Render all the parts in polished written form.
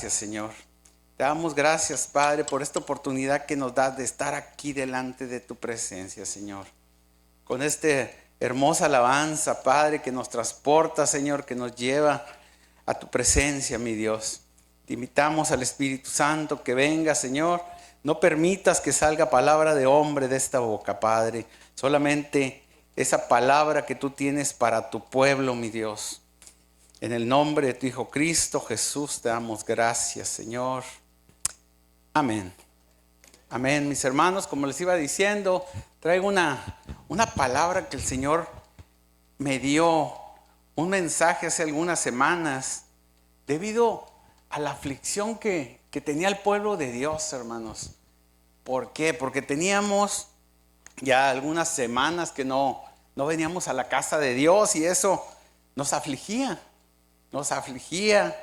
Gracias, Señor. Te damos gracias, Padre, por esta oportunidad que nos das de estar aquí delante de tu presencia, Señor. Con esta hermosa alabanza, Padre, que nos transporta, Señor, que nos lleva a tu presencia, mi Dios. Te invitamos al Espíritu Santo que venga, Señor. No permitas que salga palabra de hombre de esta boca, Padre. Solamente esa palabra que tú tienes para tu pueblo, mi Dios. En el nombre de tu Hijo Cristo Jesús te damos gracias, Señor. Amén. Amén, mis hermanos. Como les iba diciendo, traigo una palabra que el Señor me dio, un mensaje hace algunas semanas, debido a la aflicción que tenía el pueblo de Dios, hermanos. ¿Por qué? Porque teníamos ya algunas semanas que no veníamos a la casa de Dios y eso nos afligía. Nos afligía.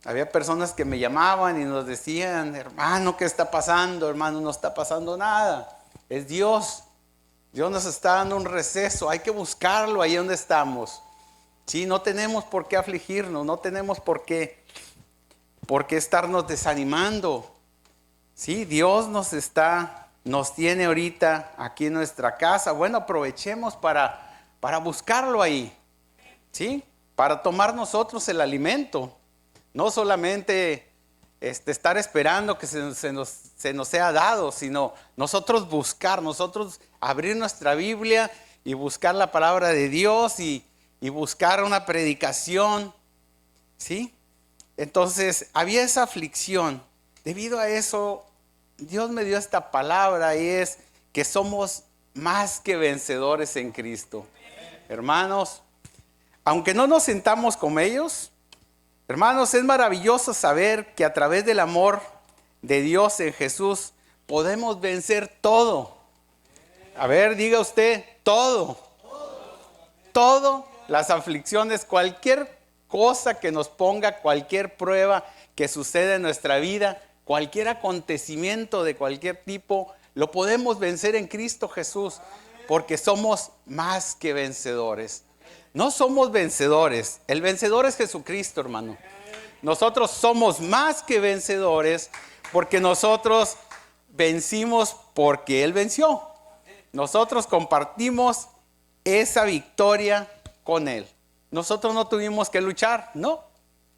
Había personas que me llamaban y nos decían: hermano, ¿qué está pasando? Hermano, no está pasando nada. Es Dios. Dios nos está dando un receso. Hay que buscarlo ahí donde estamos. Sí, no tenemos por qué afligirnos. No tenemos por qué estarnos desanimando. Sí, Dios nos tiene ahorita aquí en nuestra casa. Bueno, aprovechemos para buscarlo ahí. Sí, para tomar nosotros el alimento, no solamente estar esperando que se nos sea dado, sino nosotros buscar, nosotros abrir nuestra Biblia y buscar la palabra de Dios y buscar una predicación, ¿sí? Entonces había esa aflicción. Debido a eso, Dios me dio esta palabra y es que somos más que vencedores en Cristo. Hermanos, aunque no nos sentamos con ellos, hermanos, es maravilloso saber que a través del amor de Dios en Jesús podemos vencer todo. A ver, diga usted, todo. Todo, las aflicciones, cualquier cosa que nos ponga, cualquier prueba que suceda en nuestra vida, cualquier acontecimiento de cualquier tipo, lo podemos vencer en Cristo Jesús, porque somos más que vencedores. No somos vencedores, el vencedor es Jesucristo, hermano. Nosotros somos más que vencedores porque nosotros vencimos porque Él venció. Nosotros compartimos esa victoria con Él. Nosotros no tuvimos que luchar, no.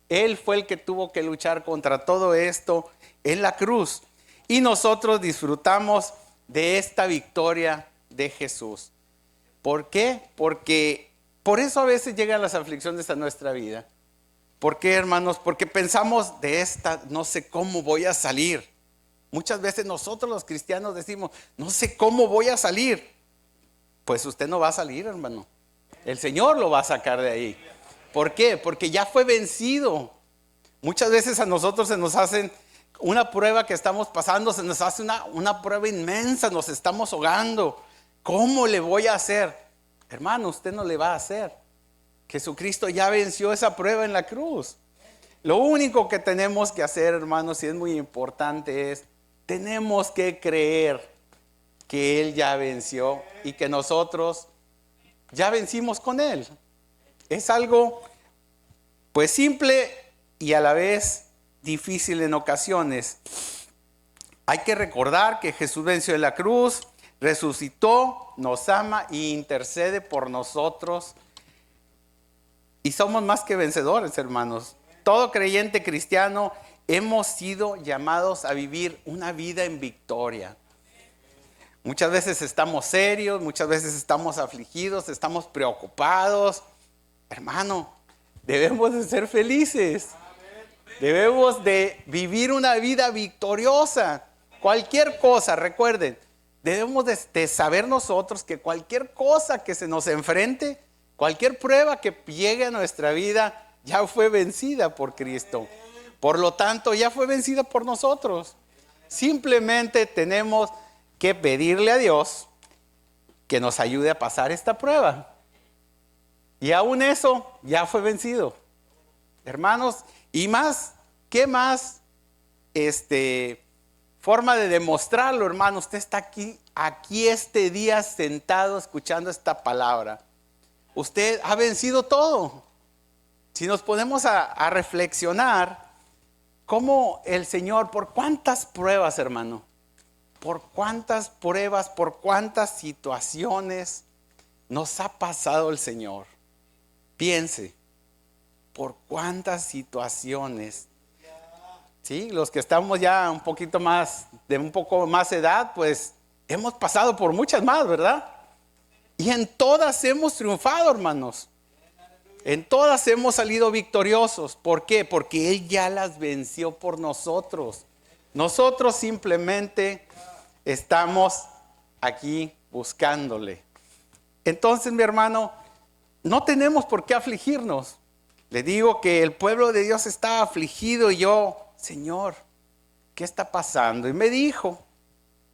Él fue el que tuvo que luchar contra todo esto en la cruz. Y nosotros disfrutamos de esta victoria de Jesús. ¿Por qué? Porque por eso a veces llegan las aflicciones a nuestra vida. ¿Por qué, hermanos? Porque pensamos de esta, no sé cómo voy a salir. Muchas veces nosotros los cristianos decimos, no sé cómo voy a salir. Pues usted no va a salir, hermano. El Señor lo va a sacar de ahí. ¿Por qué? Porque ya fue vencido. Muchas veces a nosotros se nos hacen una prueba que estamos pasando, se nos hace una prueba inmensa, nos estamos ahogando. ¿Cómo le voy a hacer? Hermano, usted no le va a hacer. Jesucristo ya venció esa prueba en la cruz. Lo único que tenemos que hacer, hermanos, y es muy importante, es tenemos que creer que Él ya venció y que nosotros ya vencimos con Él. Es algo pues simple y a la vez difícil en ocasiones. Hay que recordar que Jesús venció en la cruz, resucitó, nos ama e intercede por nosotros. Y somos más que vencedores, hermanos. Todo creyente cristiano hemos sido llamados a vivir una vida en victoria. Muchas veces estamos serios, muchas veces estamos afligidos, estamos preocupados. Hermano, debemos de ser felices. Debemos de vivir una vida victoriosa. Cualquier cosa, recuerden, debemos de saber nosotros que cualquier cosa que se nos enfrente, cualquier prueba que llegue a nuestra vida, ya fue vencida por Cristo. Por lo tanto, ya fue vencida por nosotros. Simplemente tenemos que pedirle a Dios que nos ayude a pasar esta prueba. Y aún eso ya fue vencido. Hermanos, y más, ¿qué más forma de demostrarlo, hermano? Usted está aquí este día sentado escuchando esta palabra. Usted ha vencido todo. Si nos ponemos a reflexionar, cómo el Señor, por cuántas pruebas, hermano, por cuántas pruebas, por cuántas situaciones nos ha pasado el Señor. Piense, por cuántas situaciones. Sí, los que estamos ya un poquito más, de un poco más edad, pues hemos pasado por muchas más, ¿verdad? Y en todas hemos triunfado, hermanos. En todas hemos salido victoriosos. ¿Por qué? Porque Él ya las venció por nosotros. Nosotros simplemente estamos aquí buscándole. Entonces, mi hermano, no tenemos por qué afligirnos. Le digo que el pueblo de Dios estaba afligido y yo, Señor, ¿qué está pasando? Y me dijo,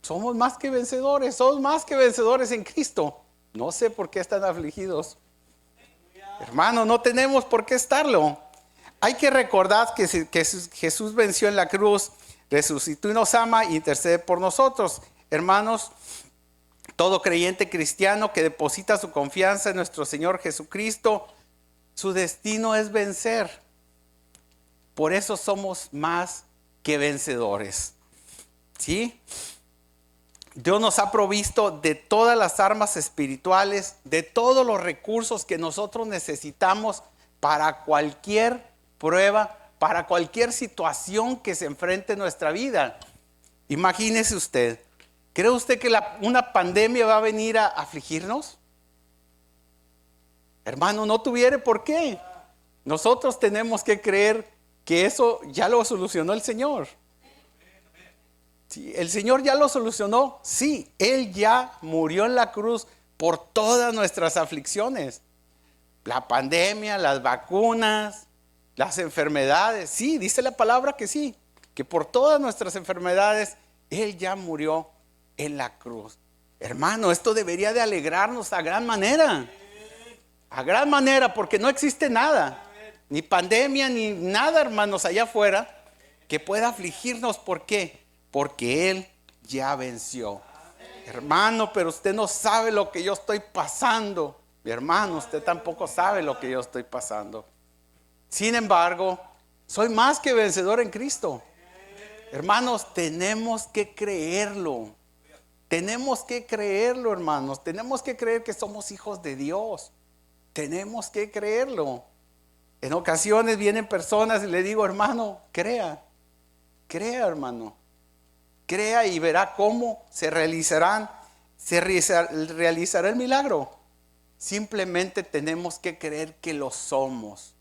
somos más que vencedores, somos más que vencedores en Cristo. No sé por qué están afligidos. Hermano, no tenemos por qué estarlo. Hay que recordar que Jesús venció en la cruz, resucitó y nos ama e intercede por nosotros. Hermanos, todo creyente cristiano que deposita su confianza en nuestro Señor Jesucristo, su destino es vencer. Por eso somos más que vencedores. ¿Sí? Dios nos ha provisto de todas las armas espirituales, de todos los recursos que nosotros necesitamos para cualquier prueba, para cualquier situación que se enfrente en nuestra vida. Imagínese usted, ¿cree usted que una pandemia va a venir a afligirnos? Hermano, no tuviera por qué. Nosotros tenemos que creer que eso ya lo solucionó el Señor. Sí, el Señor ya lo solucionó. Sí, Él ya murió en la cruz por todas nuestras aflicciones. La pandemia, las vacunas, las enfermedades. Sí, dice la palabra que sí, que por todas nuestras enfermedades Él ya murió en la cruz. Hermano, esto debería de alegrarnos a gran manera. A gran manera, porque no existe nada, ni pandemia, ni nada, hermanos, allá afuera, que pueda afligirnos. ¿Por qué? Porque Él ya venció. Hermano, pero usted no sabe lo que yo estoy pasando. Mi hermano, usted tampoco sabe lo que yo estoy pasando. Sin embargo, soy más que vencedor en Cristo. Hermanos, tenemos que creerlo. Tenemos que creerlo, hermanos. Tenemos que creer que somos hijos de Dios. Tenemos que creerlo. En ocasiones vienen personas y le digo, hermano, crea, hermano. Crea y verá cómo se realizará el milagro. Simplemente tenemos que creer que lo somos.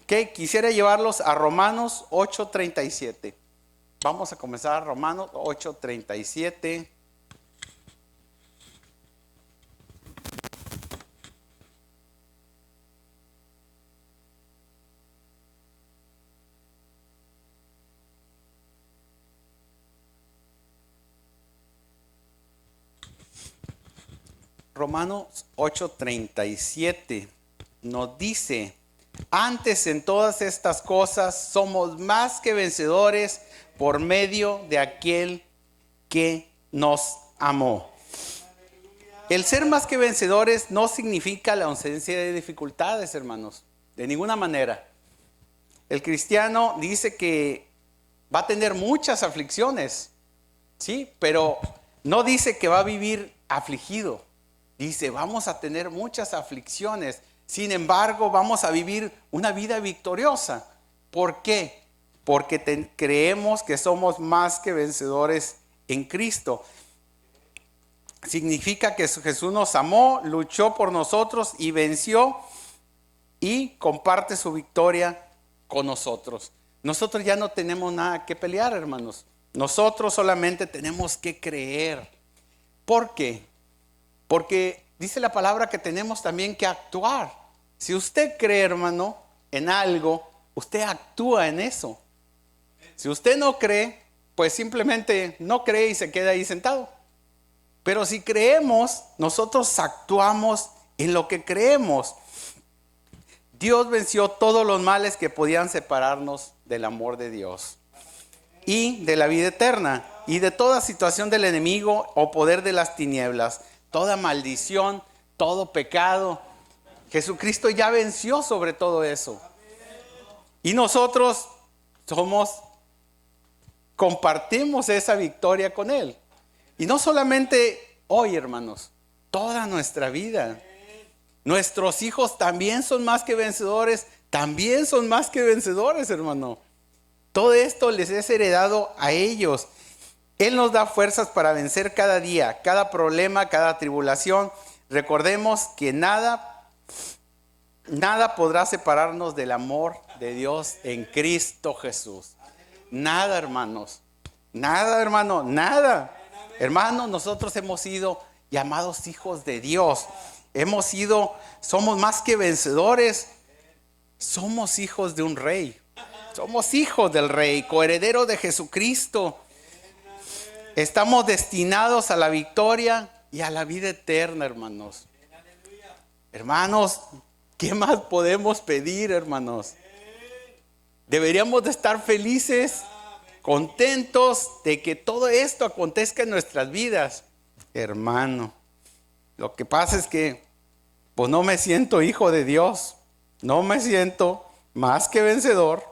¿Qué? Quisiera llevarlos a Romanos 8:37. Vamos a comenzar Romanos 8:37. Romanos 8:37 nos dice, antes en todas estas cosas somos más que vencedores por medio de aquel que nos amó. El ser más que vencedores no significa la ausencia de dificultades, hermanos, de ninguna manera. El cristiano dice que va a tener muchas aflicciones, sí, pero no dice que va a vivir afligido. Dice, vamos a tener muchas aflicciones, sin embargo, vamos a vivir una vida victoriosa. ¿Por qué? Porque creemos que somos más que vencedores en Cristo. Significa que Jesús nos amó, luchó por nosotros y venció y comparte su victoria con nosotros. Nosotros ya no tenemos nada que pelear, hermanos. Nosotros solamente tenemos que creer. ¿Por qué? Porque dice la palabra que tenemos también que actuar. Si usted cree, hermano, en algo, usted actúa en eso. Si usted no cree, pues simplemente no cree y se queda ahí sentado. Pero si creemos, nosotros actuamos en lo que creemos. Dios venció todos los males que podían separarnos del amor de Dios y de la vida eterna y de toda situación del enemigo o poder de las tinieblas, toda maldición, todo pecado. Jesucristo ya venció sobre todo eso. Y nosotros somos compartimos esa victoria con Él. Y no solamente hoy, hermanos, toda nuestra vida. Nuestros hijos también son más que vencedores, también son más que vencedores, hermano. Todo esto les es heredado a ellos. Él nos da fuerzas para vencer cada día, cada problema, cada tribulación. Recordemos que nada podrá separarnos del amor de Dios en Cristo Jesús. Nada, hermanos. Nada, hermano, nada. Hermanos, nosotros hemos sido llamados hijos de Dios. Somos más que vencedores. Somos hijos de un rey. Somos hijos del rey, coherederos de Jesucristo. Estamos destinados a la victoria y a la vida eterna, hermanos. Hermanos, ¿qué más podemos pedir, hermanos? Deberíamos de estar felices, contentos de que todo esto acontezca en nuestras vidas. Hermano, lo que pasa es que pues no me siento hijo de Dios. No me siento más que vencedor.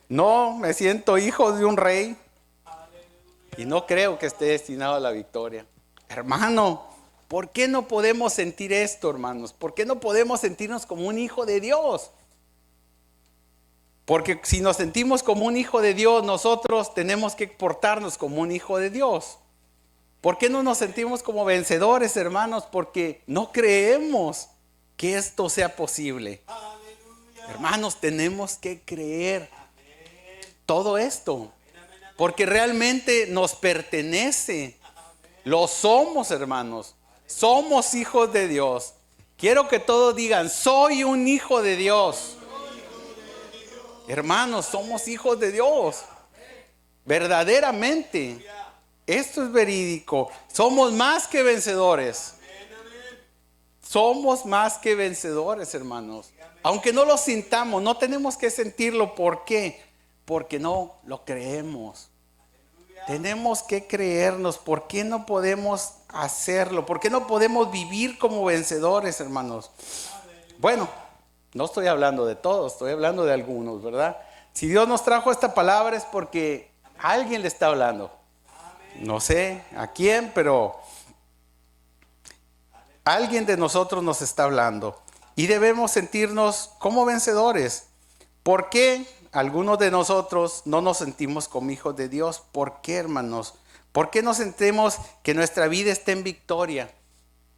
No me siento hijo de un rey. Y no creo que esté destinado a la victoria. Hermano, ¿por qué no podemos sentir esto, hermanos? ¿Por qué no podemos sentirnos como un hijo de Dios? Porque si nos sentimos como un hijo de Dios, nosotros tenemos que portarnos como un hijo de Dios. ¿Por qué no nos sentimos como vencedores, hermanos? Porque no creemos que esto sea posible. Hermanos, tenemos que creer todo esto. Porque realmente nos pertenece. Lo somos, hermanos. Somos hijos de Dios. Quiero que todos digan, soy un hijo de Dios. Hermanos, somos hijos de Dios. Verdaderamente. Esto es verídico. Somos más que vencedores. Somos más que vencedores, hermanos. Aunque no lo sintamos, no tenemos que sentirlo. ¿Por qué? Porque no lo creemos. Tenemos que creernos. ¿Por qué no podemos hacerlo? ¿Por qué no podemos vivir como vencedores, hermanos? Bueno, no estoy hablando de todos, estoy hablando de algunos, ¿verdad? Si Dios nos trajo esta palabra es porque alguien le está hablando. No sé a quién, pero alguien de nosotros nos está hablando. Y debemos sentirnos como vencedores. ¿Por qué algunos de nosotros no nos sentimos como hijos de Dios? ¿Por qué, hermanos? ¿Por qué no sentimos que nuestra vida está en victoria?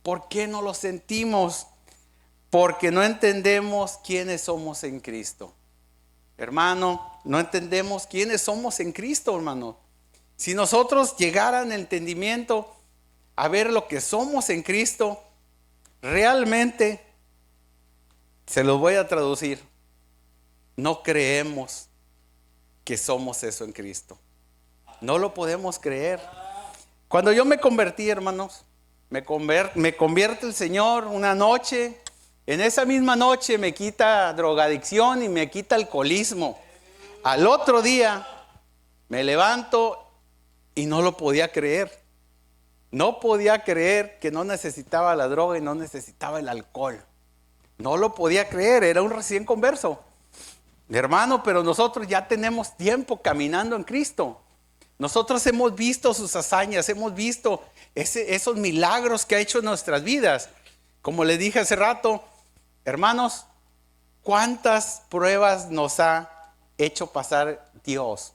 ¿Por qué no lo sentimos? Porque no entendemos quiénes somos en Cristo. Hermano, no entendemos quiénes somos en Cristo, hermano. Si nosotros llegaran al entendimiento a ver lo que somos en Cristo, realmente, se los voy a traducir, no creemos que somos eso en Cristo. No lo podemos creer. Cuando yo me convertí, hermanos, me convierte el Señor una noche. En esa misma noche me quita drogadicción y me quita alcoholismo. Al otro día me levanto y no lo podía creer. No podía creer que no necesitaba la droga y no necesitaba el alcohol. No lo podía creer, era un recién converso. Hermano, pero nosotros ya tenemos tiempo caminando en Cristo. Nosotros hemos visto sus hazañas, hemos visto esos milagros que ha hecho en nuestras vidas. Como les dije hace rato, hermanos, ¿cuántas pruebas nos ha hecho pasar Dios?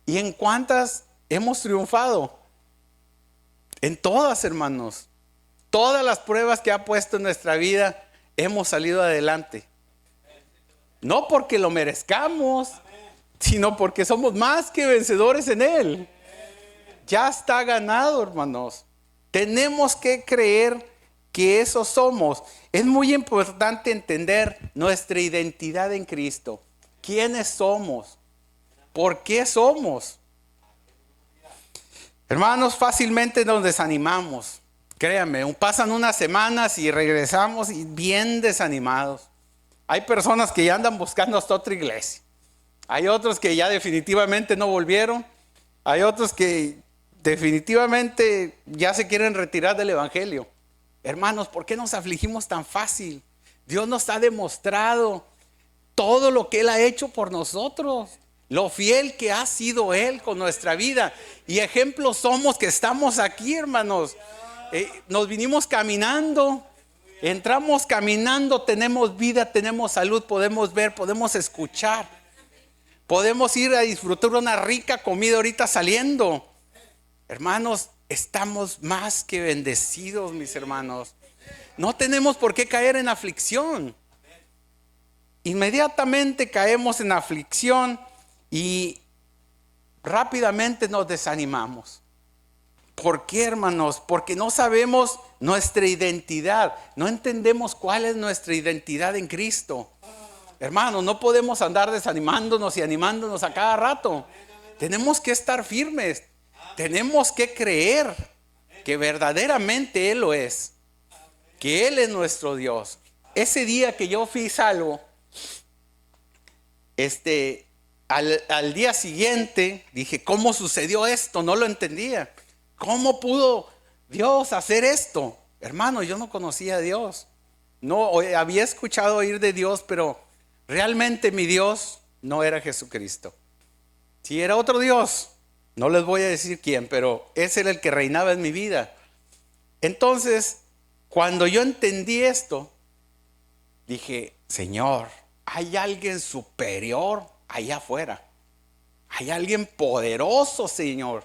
¿Y en cuántas hemos triunfado? En todas, hermanos. Todas las pruebas que ha puesto en nuestra vida, hemos salido adelante. No porque lo merezcamos, sino porque somos más que vencedores en Él. Ya está ganado, hermanos. Tenemos que creer que eso somos. Es muy importante entender nuestra identidad en Cristo. ¿Quiénes somos? ¿Por qué somos? Hermanos, fácilmente nos desanimamos. Créanme, pasan unas semanas y regresamos y bien desanimados. Hay personas que ya andan buscando hasta otra iglesia. Hay otros que ya definitivamente no volvieron. Hay otros que definitivamente ya se quieren retirar del evangelio. Hermanos, ¿por qué nos afligimos tan fácil? Dios nos ha demostrado todo lo que Él ha hecho por nosotros. lo fiel que ha sido Él con nuestra vida. Y ejemplos somos que estamos aquí, hermanos. Nos vinimos caminando, entramos caminando, tenemos vida, tenemos salud, podemos ver, podemos escuchar. Podemos ir a disfrutar una rica comida ahorita saliendo. Hermanos, estamos más que bendecidos, mis hermanos. No tenemos por qué caer en aflicción. Inmediatamente caemos en aflicción y rápidamente nos desanimamos. ¿Por qué, hermanos? Porque no sabemos nuestra identidad. No entendemos cuál es nuestra identidad en Cristo. Hermanos, no podemos andar desanimándonos y animándonos a cada rato. Tenemos que estar firmes. Tenemos que creer que verdaderamente Él lo es. Que Él es nuestro Dios. Ese día que yo fui salvo, al día siguiente dije, ¿cómo sucedió esto? No lo entendía. ¿Cómo pudo Dios hacer esto? Hermano, yo no conocía a Dios. No había escuchado oír de Dios, pero realmente mi Dios no era Jesucristo. Si era otro Dios, no les voy a decir quién, pero ese era el que reinaba en mi vida. Entonces, cuando yo entendí esto, dije, Señor, hay alguien superior allá afuera. Hay alguien poderoso, Señor.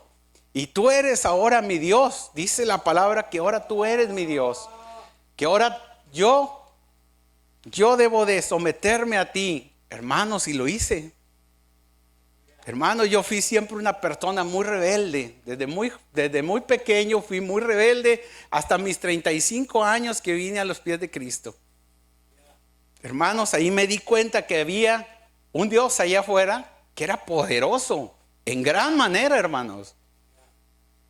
Y tú eres ahora mi Dios. Dice la palabra que ahora tú eres mi Dios. Que ahora yo debo de someterme a ti. Hermanos, y lo hice. Hermano, yo fui siempre una persona muy rebelde. Desde muy pequeño fui muy rebelde. Hasta mis 35 años que vine a los pies de Cristo. Hermanos, ahí me di cuenta que había un Dios allá afuera que era poderoso. En gran manera, hermanos.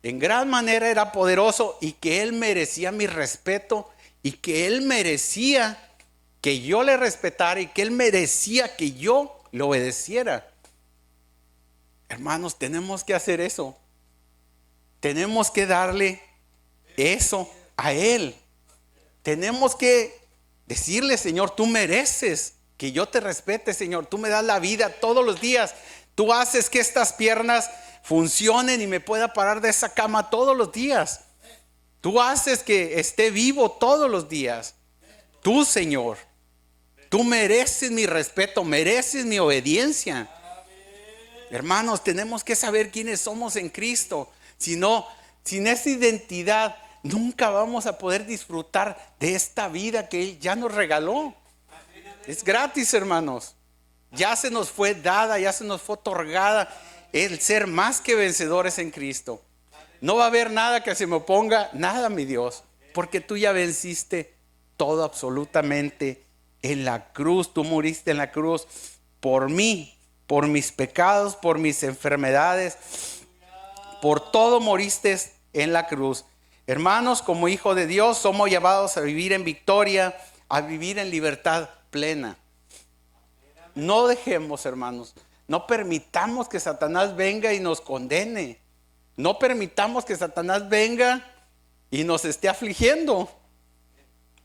En gran manera era poderoso y que Él merecía mi respeto y que Él merecía que yo le respetara y que Él merecía que yo le obedeciera. Hermanos, tenemos que hacer eso. Tenemos que darle eso a Él. Tenemos que decirle, Señor, tú mereces que yo te respete, Señor. Tú me das la vida todos los días. Tú haces que estas piernas funcionen y me pueda parar de esa cama todos los días. Tú haces que esté vivo todos los días. Tú, Señor, tú mereces mi respeto, mereces mi obediencia. Hermanos, tenemos que saber quiénes somos en Cristo. Si no, sin esa identidad, nunca vamos a poder disfrutar de esta vida que Él ya nos regaló. Es gratis, hermanos. Ya se nos fue dada, ya se nos fue otorgada el ser más que vencedores en Cristo. No va a haber nada que se me oponga, nada, mi Dios, porque tú ya venciste todo absolutamente en la cruz. Tú muriste en la cruz por mí, por mis pecados, por mis enfermedades, por todo moriste en la cruz. Hermanos, como hijo de Dios somos llamados a vivir en victoria, a vivir en libertad plena. No dejemos, hermanos, no permitamos que Satanás venga y nos condene. No permitamos que Satanás venga y nos esté afligiendo.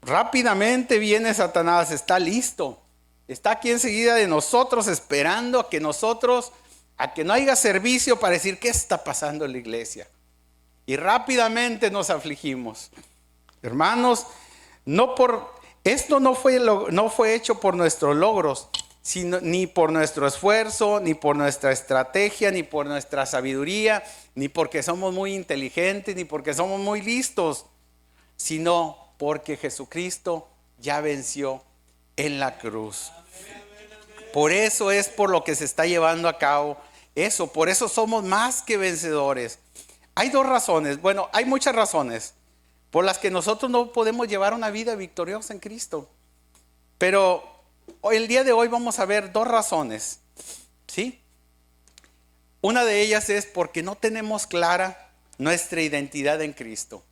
Rápidamente viene Satanás, está listo. Está aquí enseguida de nosotros esperando a que no haya servicio para decir qué está pasando en la iglesia. Y rápidamente nos afligimos. Hermanos, esto no fue hecho por nuestros logros, ni por nuestro esfuerzo, ni por nuestra estrategia, ni por nuestra sabiduría, ni porque somos muy inteligentes, ni porque somos muy listos, sino porque Jesucristo ya venció en la cruz. Por eso es por lo que se está llevando a cabo eso. Por eso somos más que vencedores. Hay dos razones, bueno, hay muchas razones por las que nosotros no podemos llevar una vida victoriosa en Cristo. Pero el día de hoy vamos a ver dos razones, ¿sí? Una de ellas es porque no tenemos clara nuestra identidad en Cristo.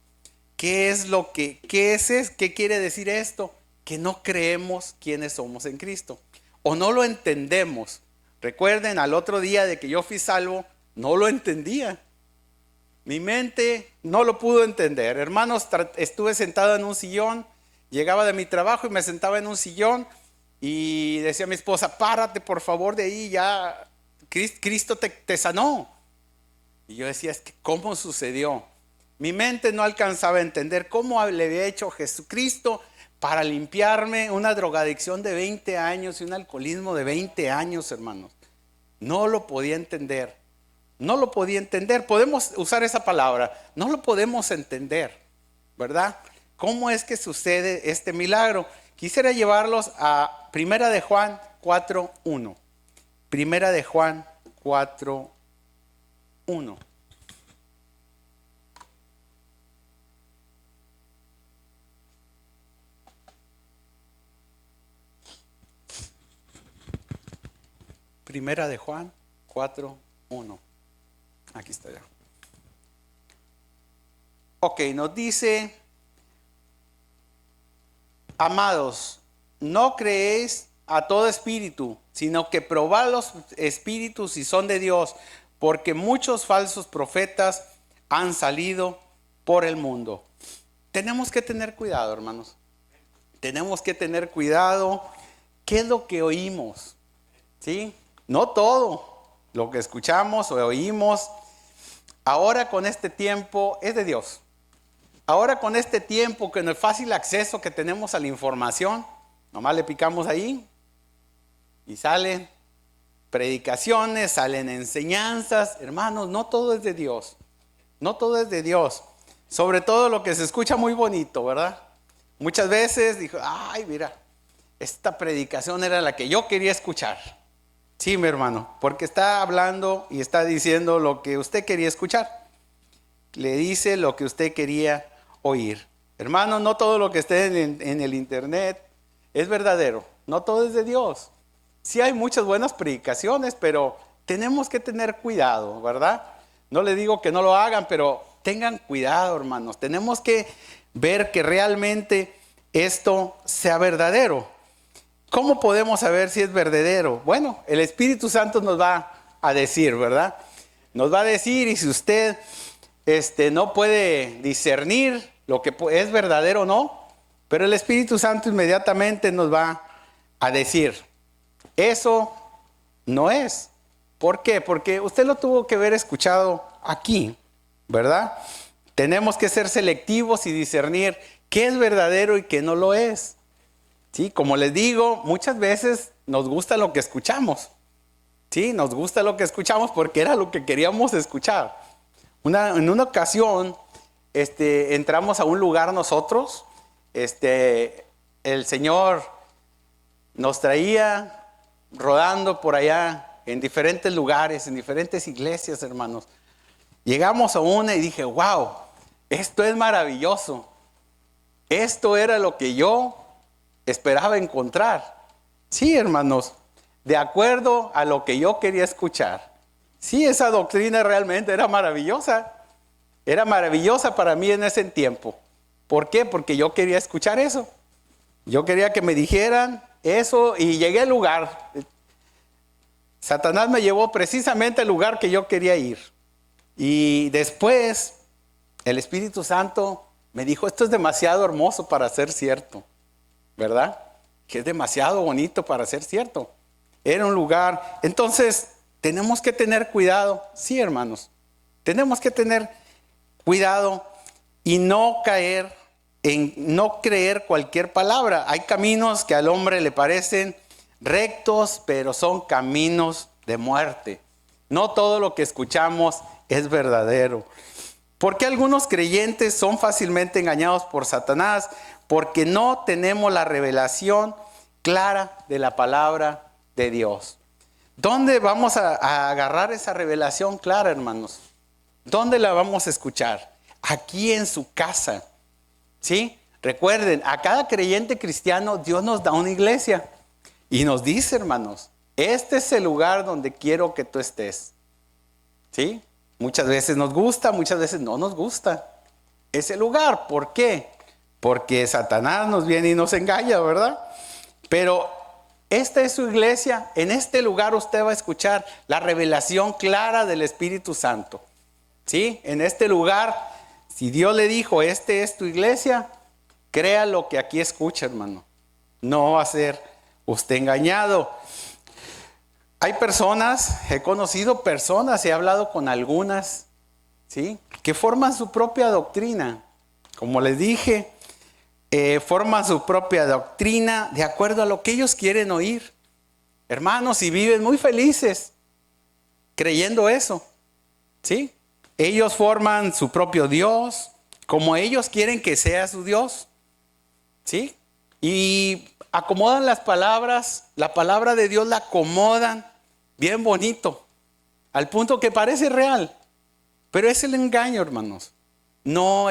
¿Qué quiere decir esto? Que no creemos quiénes somos en Cristo. O no lo entendemos. Recuerden, al otro día de que yo fui salvo, no lo entendía. Mi mente no lo pudo entender. Hermanos, estuve sentado en un sillón. Llegaba de mi trabajo y me sentaba en un sillón. Y decía a mi esposa, párate por favor de ahí, ya Cristo te sanó. Y yo decía, es que ¿cómo sucedió? Mi mente no alcanzaba a entender cómo le había hecho Jesucristo para limpiarme una drogadicción de 20 años y un alcoholismo de 20 años, hermanos. No lo podía entender. No lo podía entender. Podemos usar esa palabra. No lo podemos entender, ¿verdad? ¿Cómo es que sucede este milagro? Quisiera llevarlos a Primera de Juan 4:1. Primera de Juan 4:1. Primera de Juan 4:1. Aquí está ya. Ok, nos dice: amados, no creéis a todo espíritu, sino que probad los espíritus si son de Dios, porque muchos falsos profetas han salido por el mundo. Tenemos que tener cuidado, hermanos. Tenemos que tener cuidado. ¿Qué es lo que oímos? ¿Sí? No todo lo que escuchamos o oímos ahora con este tiempo es de Dios. Ahora con este tiempo, con el fácil acceso que tenemos a la información, nomás le picamos ahí y salen predicaciones, salen enseñanzas. Hermanos, no todo es de Dios. No todo es de Dios. Sobre todo lo que se escucha muy bonito, ¿verdad? Muchas veces dijo, ay, mira, esta predicación era la que yo quería escuchar. Sí, mi hermano, porque está hablando y está diciendo lo que usted quería escuchar. Le dice lo que usted quería oír. Hermano, no todo lo que esté en el internet es verdadero. No todo es de Dios. Sí hay muchas buenas predicaciones, pero tenemos que tener cuidado, ¿verdad? No le digo que no lo hagan, pero tengan cuidado, hermanos. Tenemos que ver que realmente esto sea verdadero. ¿Cómo podemos saber si es verdadero? Bueno, el Espíritu Santo nos va a decir, ¿verdad? Nos va a decir, y si usted no puede discernir lo que es verdadero o no, pero el Espíritu Santo inmediatamente nos va a decir, eso no es. ¿Por qué? Porque usted lo tuvo que haber escuchado aquí, ¿verdad? Tenemos que ser selectivos y discernir qué es verdadero y qué no lo es. Sí, como les digo, muchas veces nos gusta lo que escuchamos. Sí, nos gusta lo que escuchamos porque era lo que queríamos escuchar. En una ocasión, entramos a un lugar nosotros. El Señor nos traía rodando por allá en diferentes lugares, en diferentes iglesias, hermanos. Llegamos a una y dije, wow, esto es maravilloso. Esto era lo que yo esperaba encontrar. Sí, hermanos, de acuerdo a lo que yo quería escuchar. Sí, esa doctrina realmente era maravillosa. Era maravillosa para mí en ese tiempo. ¿Por qué? Porque yo quería escuchar eso. Yo quería que me dijeran eso y llegué al lugar. Satanás me llevó precisamente al lugar que yo quería ir. Y después el Espíritu Santo me dijo, esto es demasiado hermoso para ser cierto. ¿Verdad? Que es demasiado bonito para ser cierto. Era un lugar. Entonces, tenemos que tener cuidado. Sí, hermanos. Tenemos que tener cuidado y no caer en no creer cualquier palabra. Hay caminos que al hombre le parecen rectos, pero son caminos de muerte. No todo lo que escuchamos es verdadero. ¿Por qué algunos creyentes son fácilmente engañados por Satanás? Porque no tenemos la revelación clara de la palabra de Dios. ¿Dónde vamos a agarrar esa revelación clara, hermanos? ¿Dónde la vamos a escuchar? Aquí en su casa. ¿Sí? Recuerden, a cada creyente cristiano Dios nos da una iglesia. Y nos dice, hermanos, este es el lugar donde quiero que tú estés. ¿Sí? Muchas veces nos gusta, muchas veces no nos gusta ese lugar. ¿Por qué? Porque Satanás nos viene y nos engaña, ¿verdad? Pero esta es su iglesia. En este lugar usted va a escuchar la revelación clara del Espíritu Santo. ¿Sí? En este lugar, si Dios le dijo, este es tu iglesia, crea lo que aquí escucha, hermano. No va a ser usted engañado. Hay personas, he conocido personas, he hablado con algunas, ¿sí?, que forman su propia doctrina. Como les dije, forman su propia doctrina de acuerdo a lo que ellos quieren oír. Hermanos, y viven muy felices creyendo eso, ¿sí? Ellos forman su propio Dios, como ellos quieren que sea su Dios, ¿sí? Y acomodan las palabras, la palabra de Dios la acomodan bien bonito, al punto que parece real, pero es el engaño, hermanos. No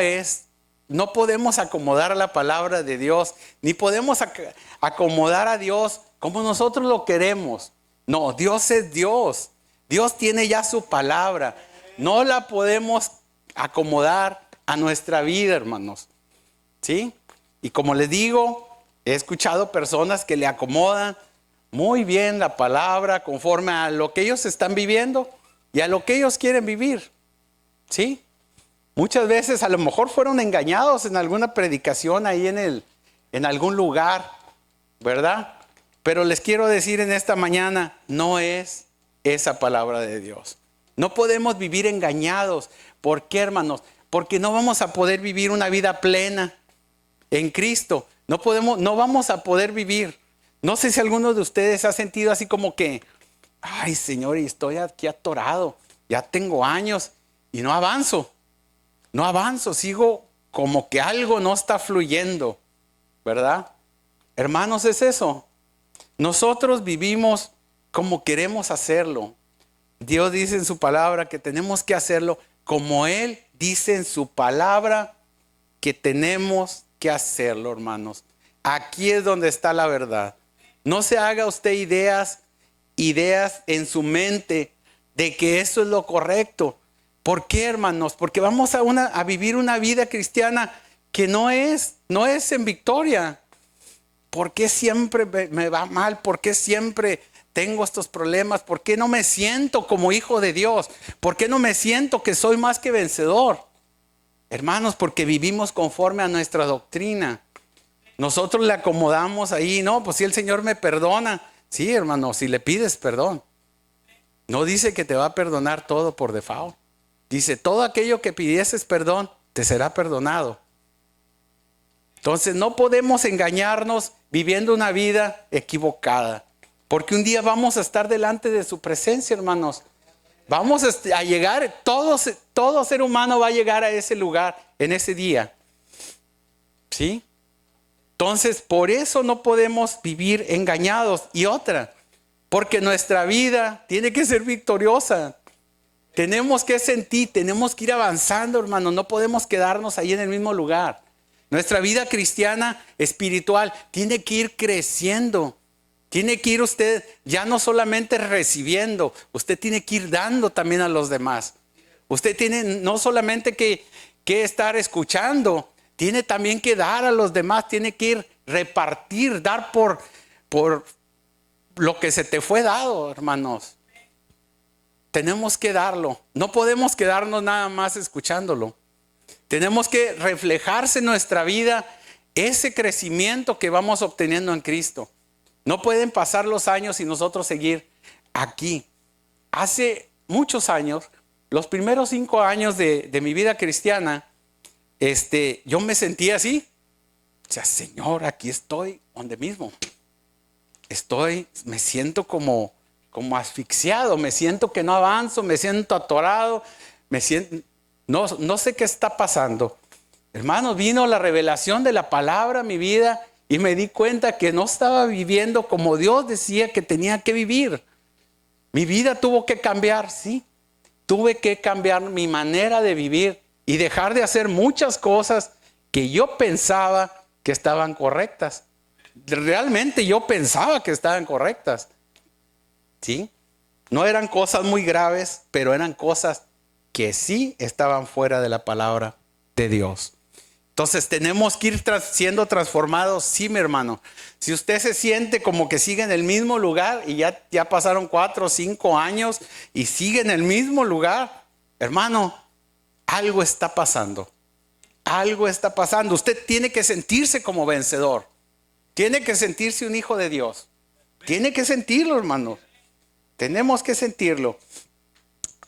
podemos acomodar a la palabra de Dios, ni podemos acomodar a Dios como nosotros lo queremos. No, Dios es Dios. Dios tiene ya su palabra. No la podemos acomodar a nuestra vida, hermanos, ¿sí? Y como les digo, he escuchado personas que le acomodan muy bien la palabra conforme a lo que ellos están viviendo y a lo que ellos quieren vivir, ¿sí? Muchas veces a lo mejor fueron engañados en alguna predicación ahí en algún lugar, ¿verdad? Pero les quiero decir en esta mañana, no es esa palabra de Dios. No podemos vivir engañados. ¿Por qué, hermanos? Porque no vamos a poder vivir una vida plena en Cristo. No vamos a poder vivir. No sé si alguno de ustedes ha sentido así como que, ay, Señor, estoy aquí atorado. Ya tengo años y no avanzo. No avanzo, sigo como que algo no está fluyendo, ¿verdad? Hermanos, es eso. Nosotros vivimos como queremos hacerlo. Dios dice en su palabra que tenemos que hacerlo como Él dice en su palabra que tenemos que hacerlo, hermanos. Aquí es donde está la verdad. No se haga usted ideas en su mente de que eso es lo correcto. ¿Por qué, hermanos? Porque vamos a vivir una vida cristiana que no es en victoria. ¿Por qué siempre me va mal? ¿Por qué siempre tengo estos problemas? ¿Por qué no me siento como hijo de Dios? ¿Por qué no me siento que soy más que vencedor? Hermanos, porque vivimos conforme a nuestra doctrina. Nosotros le acomodamos ahí, no, pues si el Señor me perdona. Sí, hermano, si le pides perdón. No dice que te va a perdonar todo por default. Dice, todo aquello que pidieses perdón, te será perdonado. Entonces no podemos engañarnos viviendo una vida equivocada. Porque un día vamos a estar delante de su presencia, hermanos. Vamos a llegar, todo ser humano va a llegar a ese lugar en ese día. ¿Sí? Entonces, por eso no podemos vivir engañados. Y otra, porque nuestra vida tiene que ser victoriosa. Tenemos que sentir, tenemos que ir avanzando, hermano. No podemos quedarnos ahí en el mismo lugar. Nuestra vida cristiana, espiritual, tiene que ir creciendo. Tiene que ir usted ya no solamente recibiendo, usted tiene que ir dando también a los demás. Usted tiene no solamente que estar escuchando, tiene también que dar a los demás, tiene que ir repartir, dar por lo que se te fue dado, hermanos. Tenemos que darlo. No podemos quedarnos nada más escuchándolo. Tenemos que reflejarse en nuestra vida ese crecimiento que vamos obteniendo en Cristo. No pueden pasar los años y nosotros seguir aquí. Hace muchos años, los primeros 5 años de mi vida cristiana, yo me sentía así. O sea, Señor, aquí estoy, donde mismo. Me siento como asfixiado, me siento que no avanzo, me siento atorado, no sé qué está pasando. Hermanos, vino la revelación de la palabra a mi vida y me di cuenta que no estaba viviendo como Dios decía que tenía que vivir. Mi vida tuvo que cambiar, sí. Tuve que cambiar mi manera de vivir y dejar de hacer muchas cosas que yo pensaba que estaban correctas. Realmente yo pensaba que estaban correctas. ¿Sí? No eran cosas muy graves, pero eran cosas que sí estaban fuera de la palabra de Dios. Entonces tenemos que ir siendo transformados, sí, mi hermano. Si usted se siente como que sigue en el mismo lugar y ya pasaron 4 o 5 años y sigue en el mismo lugar, hermano, algo está pasando. Algo está pasando. Usted tiene que sentirse como vencedor. Tiene que sentirse un hijo de Dios. Tiene que sentirlo, hermano. Tenemos que sentirlo.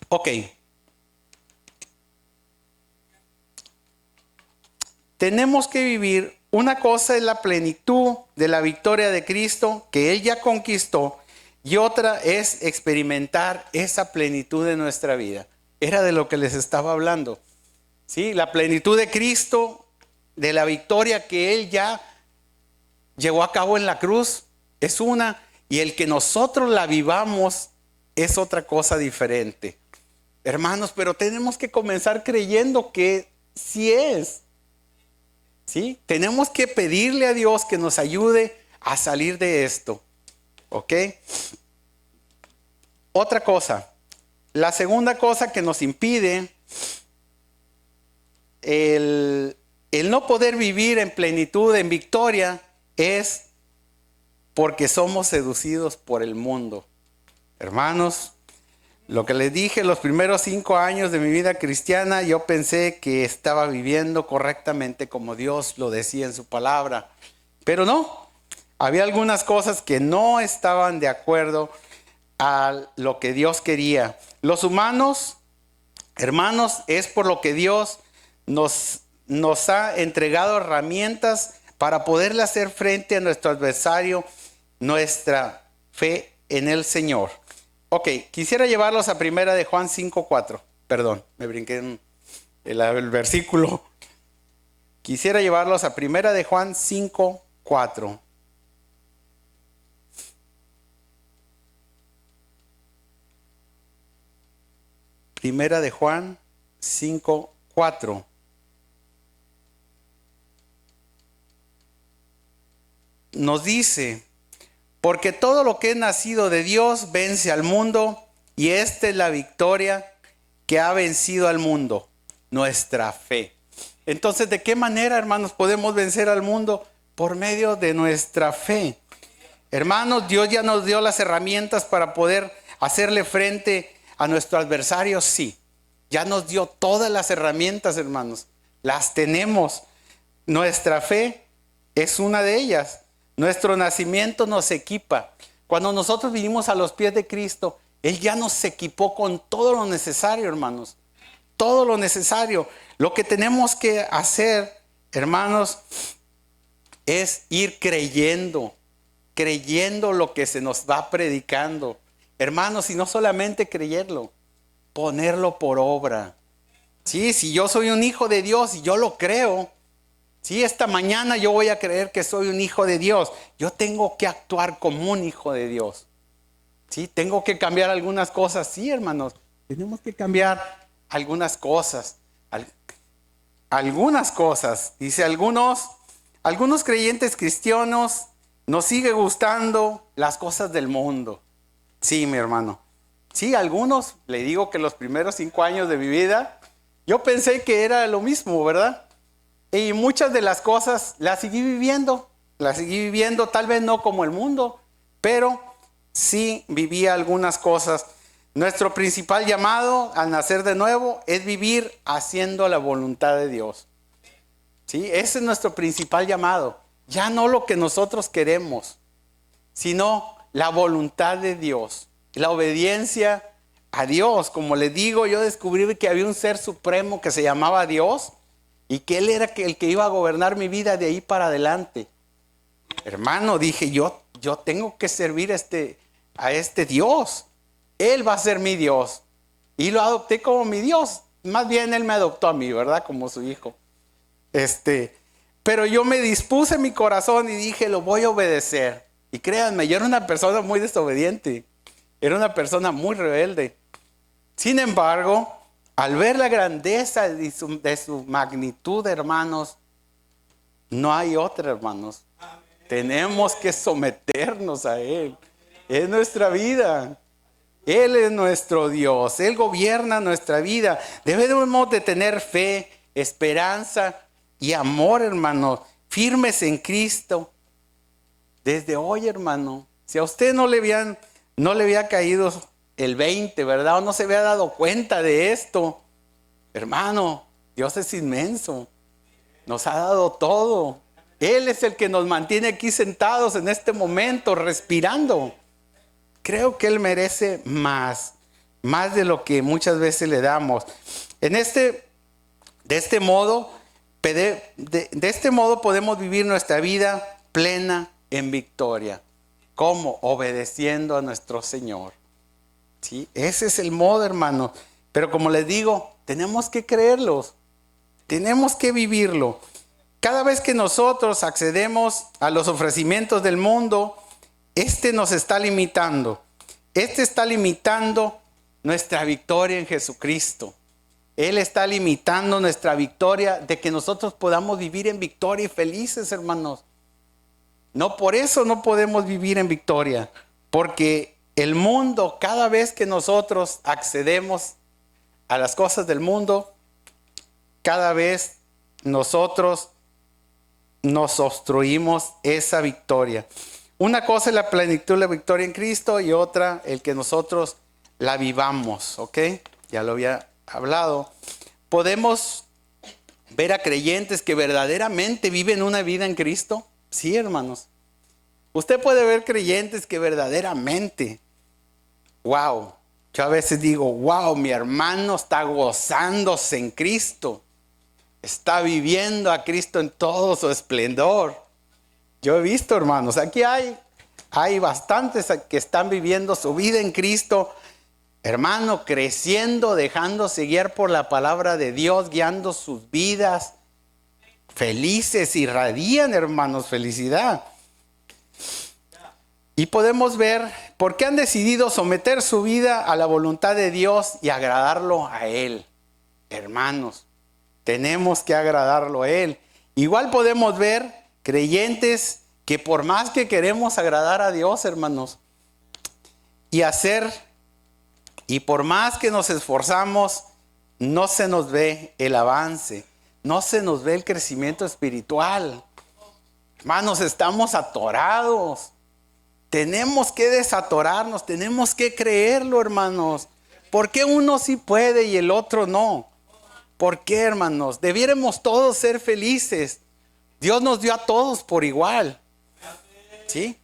Ok. Tenemos que vivir. Una cosa es la plenitud de la victoria de Cristo que Él ya conquistó, y otra es experimentar esa plenitud de nuestra vida. Era de lo que les estaba hablando. ¿Sí? La plenitud de Cristo, de la victoria que Él ya llevó a cabo en la cruz, es una, y el que nosotros la vivamos es otra cosa diferente. Hermanos, pero tenemos que comenzar creyendo que sí es. ¿Sí? Tenemos que pedirle a Dios que nos ayude a salir de esto. ¿Ok? Otra cosa. La segunda cosa que nos impide el no poder vivir en plenitud, en victoria, es porque somos seducidos por el mundo. Hermanos, lo que les dije, los primeros 5 años de mi vida cristiana, yo pensé que estaba viviendo correctamente como Dios lo decía en su palabra. Pero no, había algunas cosas que no estaban de acuerdo a lo que Dios quería. Los humanos, hermanos, es por lo que Dios nos ha entregado herramientas para poderle hacer frente a nuestro adversario, nuestra fe en el Señor. Ok, quisiera llevarlos a primera de Juan 5:4. Perdón, me brinqué en el versículo. Quisiera llevarlos a primera de Juan 5:4. Primera de Juan 5:4. Nos dice: porque todo lo que es nacido de Dios vence al mundo, y esta es la victoria que ha vencido al mundo, nuestra fe. Entonces, ¿de qué manera, hermanos, podemos vencer al mundo? Por medio de nuestra fe. Hermanos, Dios ya nos dio las herramientas para poder hacerle frente a nuestro adversario, sí. Ya nos dio todas las herramientas, hermanos. Las tenemos. Nuestra fe es una de ellas. Nuestro nacimiento nos equipa. Cuando nosotros vinimos a los pies de Cristo, Él ya nos equipó con todo lo necesario, hermanos. Todo lo necesario. Lo que tenemos que hacer, hermanos, es ir creyendo lo que se nos va predicando. Hermanos, y no solamente creerlo, ponerlo por obra. Sí, si yo soy un hijo de Dios y yo lo creo, sí, esta mañana yo voy a creer que soy un hijo de Dios. Yo tengo que actuar como un hijo de Dios. Sí, tengo que cambiar algunas cosas. Sí, hermanos, tenemos que cambiar algunas cosas. Algunas cosas. Dice, algunos creyentes cristianos nos sigue gustando las cosas del mundo. Sí, mi hermano. Sí, algunos, le digo que los primeros 5 años de mi vida, yo pensé que era lo mismo, ¿verdad? Y muchas de las cosas las seguí viviendo, tal vez no como el mundo, pero sí vivía algunas cosas. Nuestro principal llamado al nacer de nuevo es vivir haciendo la voluntad de Dios. ¿Sí? Ese es nuestro principal llamado. Ya no lo que nosotros queremos, sino la voluntad de Dios, la obediencia a Dios. Como les digo, yo descubrí que había un ser supremo que se llamaba Dios y que Él era el que iba a gobernar mi vida de ahí para adelante. Hermano, dije, yo tengo que servir a este Dios. Él va a ser mi Dios. Y lo adopté como mi Dios. Más bien Él me adoptó a mí, ¿verdad? Como su hijo. Pero yo me dispuse en mi corazón y dije, lo voy a obedecer. Y créanme, yo era una persona muy desobediente. Era una persona muy rebelde. Sin embargo, al ver la grandeza de su magnitud, hermanos, no hay otra, hermanos. Amén. Tenemos que someternos a Él. Es nuestra vida. Él es nuestro Dios. Él gobierna nuestra vida. Debemos de tener fe, esperanza y amor, hermanos, firmes en Cristo. Desde hoy, hermano, si a usted no le había caído el 20, ¿verdad? O no se había dado cuenta de esto, hermano, Dios es inmenso. Nos ha dado todo. Él es el que nos mantiene aquí sentados en este momento, respirando. creo que Él merece más de lo que muchas veces le damos. De este modo podemos vivir nuestra vida plena en victoria. ¿Cómo? Obedeciendo a nuestro Señor. ¿Sí? Ese es el modo, hermano. Pero como les digo, tenemos que creerlos. Tenemos que vivirlo. Cada vez que nosotros accedemos a los ofrecimientos del mundo, nos está limitando. Está limitando nuestra victoria en Jesucristo. Él está limitando nuestra victoria de que nosotros podamos vivir en victoria y felices, hermanos. No, por eso no podemos vivir en victoria. Porque el mundo, cada vez que nosotros accedemos a las cosas del mundo, cada vez nosotros nos obstruimos esa victoria. Una cosa es la plenitud de la victoria en Cristo y otra el que nosotros la vivamos, ¿ok? Ya lo había hablado. Podemos ver a creyentes que verdaderamente viven una vida en Cristo. Sí, hermanos. Usted puede ver creyentes que verdaderamente, wow, yo a veces digo, wow, mi hermano está gozándose en Cristo. Está viviendo a Cristo en todo su esplendor. Yo he visto, hermanos, aquí hay bastantes que están viviendo su vida en Cristo, hermano, creciendo, dejándose guiar por la palabra de Dios, guiando sus vidas, felices, irradian, hermanos, felicidad. Y podemos ver por qué han decidido someter su vida a la voluntad de Dios y agradarlo a Él, hermanos. Tenemos que agradarlo a Él. Igual podemos ver creyentes que por más que queremos agradar a Dios, hermanos, y por más que nos esforzamos, no se nos ve el avance, no se nos ve el crecimiento espiritual. Hermanos, estamos atorados. Tenemos que desatorarnos, tenemos que creerlo, hermanos. ¿Por qué uno sí puede y el otro no? ¿Por qué, hermanos? Debiéramos todos ser felices. Dios nos dio a todos por igual. ¿Sí?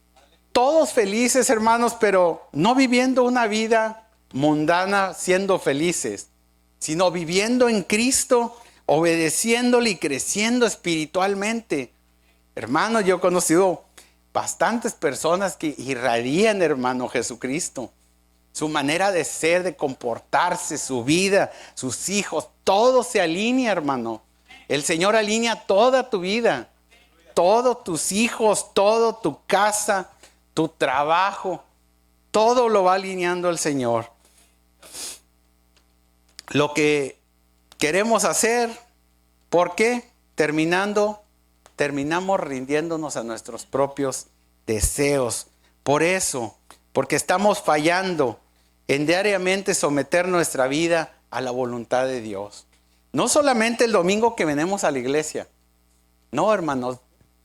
Todos felices, hermanos, pero no viviendo una vida mundana siendo felices, sino viviendo en Cristo, obedeciéndole y creciendo espiritualmente. Hermanos, yo he conocido bastantes personas que irradian, hermano, Jesucristo. Su manera de ser, de comportarse, su vida, sus hijos, todo se alinea, hermano. El Señor alinea toda tu vida, todos tus hijos, toda tu casa, tu trabajo, todo lo va alineando el Señor. Lo que queremos hacer, ¿por qué? Terminamos rindiéndonos a nuestros propios deseos. Por eso, porque estamos fallando en diariamente someter nuestra vida a la voluntad de Dios. No solamente el domingo que venimos a la iglesia. No, hermanos.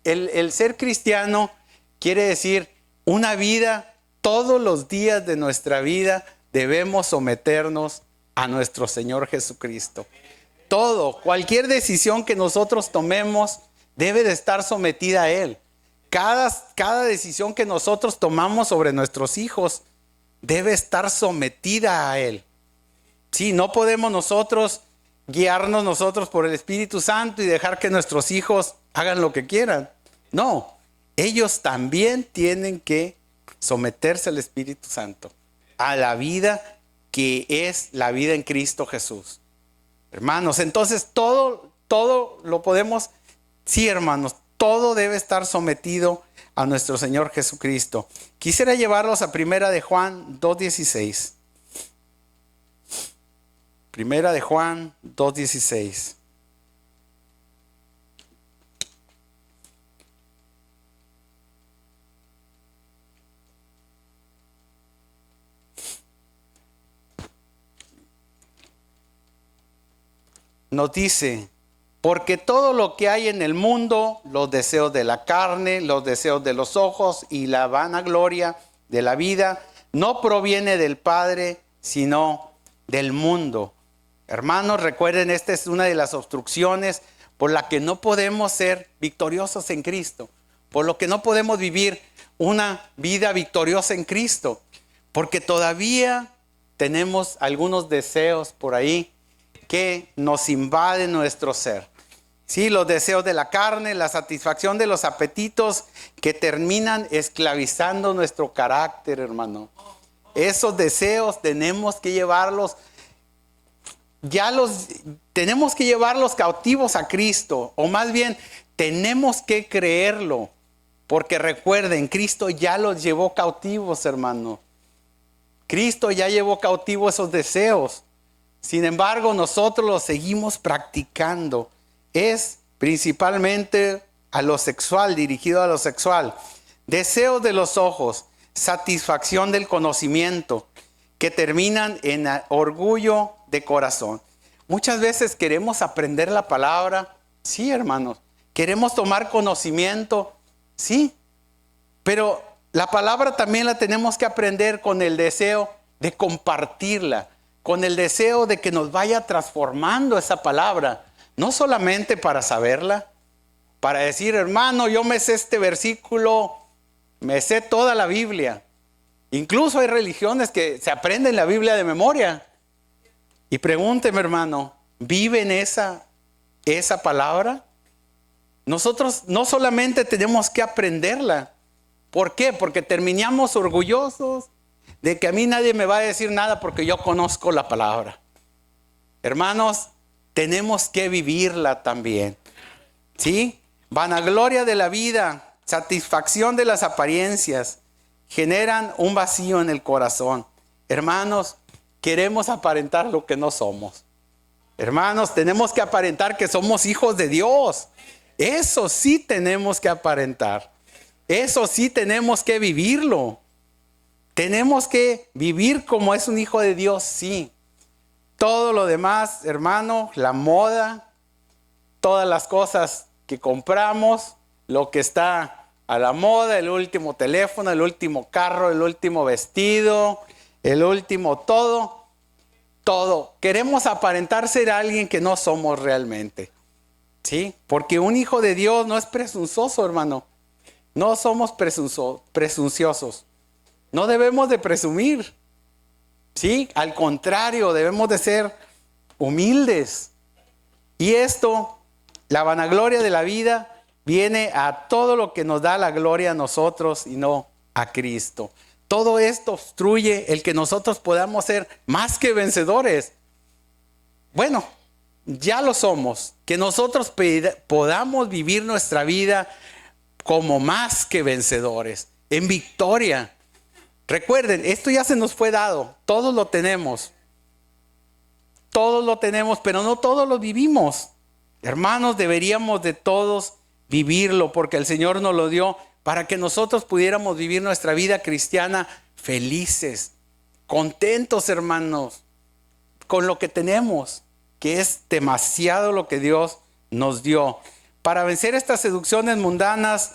El ser cristiano quiere decir una vida, todos los días de nuestra vida debemos someternos a nuestro Señor Jesucristo. Todo, cualquier decisión que nosotros tomemos debe de estar sometida a Él. Cada decisión que nosotros tomamos sobre nuestros hijos debe estar sometida a Él. Sí, no podemos nosotros guiarnos nosotros por el Espíritu Santo y dejar que nuestros hijos hagan lo que quieran. No, ellos también tienen que someterse al Espíritu Santo, a la vida que es la vida en Cristo Jesús. Hermanos, entonces todo lo podemos, sí, hermanos, todo debe estar sometido a nuestro Señor Jesucristo. Quisiera llevarlos a Primera de Juan 2:16. Primera de Juan 2:16. Nos dice, porque todo lo que hay en el mundo, los deseos de la carne, los deseos de los ojos y la vanagloria de la vida, no proviene del Padre, sino del mundo. Hermanos, recuerden, esta es una de las obstrucciones por la que no podemos ser victoriosos en Cristo, por lo que no podemos vivir una vida victoriosa en Cristo, Porque todavía tenemos algunos deseos por ahí que nos invaden nuestro ser. Sí, los deseos de la carne, la satisfacción de los apetitos que terminan esclavizando nuestro carácter, hermano. Esos deseos tenemos que llevarlos, tenemos que llevarlos cautivos a Cristo, o más bien tenemos que creerlo, porque recuerden, Cristo ya los llevó cautivos, hermano. Cristo ya llevó cautivos esos deseos. Sin embargo, nosotros los seguimos practicando. Es principalmente a lo sexual, dirigido a lo sexual. Deseos de los ojos, satisfacción del conocimiento, que terminan en orgullo de corazón. Muchas veces queremos aprender la palabra, sí, hermanos. Queremos tomar conocimiento, sí. Pero la palabra también la tenemos que aprender con el deseo de compartirla, con el deseo de que nos vaya transformando esa palabra. No solamente para saberla, para decir, hermano, yo me sé este versículo, me sé toda la Biblia. Incluso hay religiones que se aprenden la Biblia de memoria. Y pregúnteme, hermano, ¿viven esa palabra? Nosotros no solamente tenemos que aprenderla. ¿Por qué? Porque terminamos orgullosos de que a mí nadie me va a decir nada porque yo conozco la palabra. Hermanos, tenemos que vivirla también. ¿Sí? Vanagloria de la vida, satisfacción de las apariencias, generan un vacío en el corazón. Hermanos, queremos aparentar lo que no somos. Hermanos, tenemos que aparentar que somos hijos de Dios. Eso sí tenemos que aparentar. Eso sí tenemos que vivirlo. Tenemos que vivir como es un hijo de Dios, sí. Todo lo demás, hermano, la moda, todas las cosas que compramos, lo que está a la moda, el último teléfono, el último carro, el último vestido, el último todo. Queremos aparentar ser alguien que no somos realmente. ¿Sí? Porque un hijo de Dios no es presuntuoso, hermano. No somos presunciosos. No debemos de presumir. ¿Sí? Al contrario, debemos de ser humildes. Y esto, la vanagloria de la vida, viene a todo lo que nos da la gloria a nosotros y no a Cristo. Todo esto obstruye el que nosotros podamos ser más que vencedores. Bueno, ya lo somos. Que nosotros podamos vivir nuestra vida como más que vencedores, en victoria. Recuerden, esto ya se nos fue dado. Todos lo tenemos. Todos lo tenemos, pero no todos lo vivimos. Hermanos, deberíamos de todos vivirlo, porque el Señor nos lo dio para que nosotros pudiéramos vivir nuestra vida cristiana felices, contentos, hermanos, con lo que tenemos, que es demasiado lo que Dios nos dio. Para vencer estas seducciones mundanas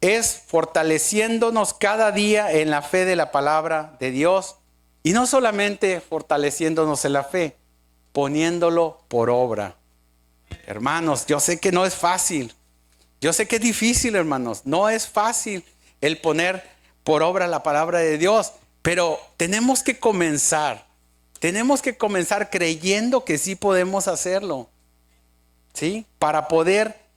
es fortaleciéndonos cada día en la fe de la palabra de Dios, y no solamente fortaleciéndonos en la fe, poniéndolo por obra. Hermanos, yo sé que no es fácil. Yo sé que es difícil, hermanos. No es fácil el poner por obra la palabra de Dios, pero tenemos que comenzar. Tenemos que comenzar creyendo que sí podemos hacerlo. ¿Sí? Para poder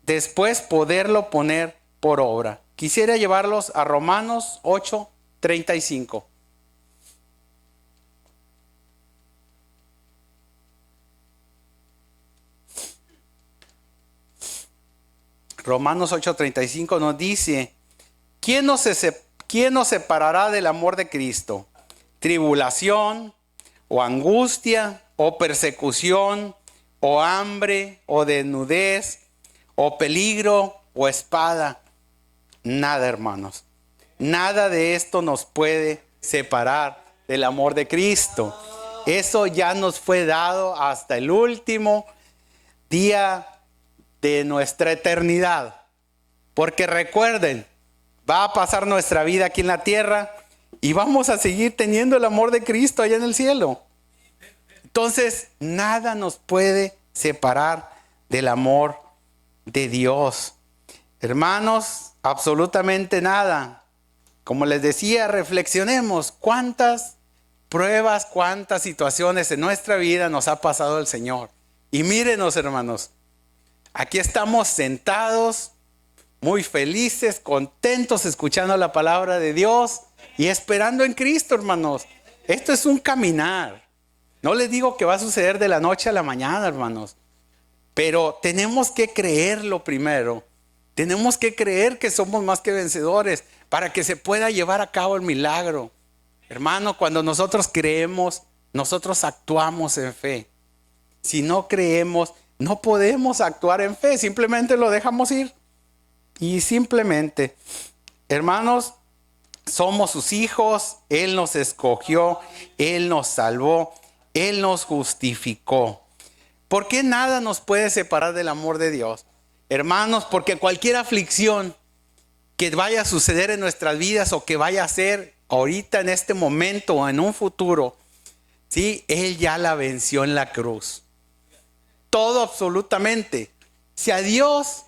después poderlo poner por obra. Quisiera llevarlos a Romanos 8:35. Romanos 8:35 nos dice: ¿quién nos separará del amor de Cristo? ¿Tribulación, o angustia, o persecución, o hambre, o desnudez, o peligro, o espada? Nada, hermanos. Nada de esto nos puede separar del amor de Cristo. Eso ya nos fue dado hasta el último día de nuestra eternidad. Porque recuerden, va a pasar nuestra vida aquí en la tierra y vamos a seguir teniendo el amor de Cristo allá en el cielo. Entonces, nada nos puede separar del amor de Dios. Hermanos, absolutamente nada. Como les decía, reflexionemos cuántas pruebas, cuántas situaciones en nuestra vida nos ha pasado el Señor. Y mírenos, hermanos, aquí estamos sentados, muy felices, contentos, escuchando la palabra de Dios y esperando en Cristo, hermanos. Esto es un caminar. No les digo que va a suceder de la noche a la mañana, hermanos, pero tenemos que creerlo primero. Tenemos que creer que somos más que vencedores para que se pueda llevar a cabo el milagro. Hermano, cuando nosotros creemos, nosotros actuamos en fe. Si no creemos, no podemos actuar en fe, simplemente lo dejamos ir. Y simplemente, hermanos, somos sus hijos, Él nos escogió, Él nos salvó, Él nos justificó. ¿Por qué nada nos puede separar del amor de Dios? Hermanos, porque cualquier aflicción que vaya a suceder en nuestras vidas o que vaya a ser ahorita en este momento o en un futuro, ¿sí? Él ya la venció en la cruz. Todo absolutamente. Si a Dios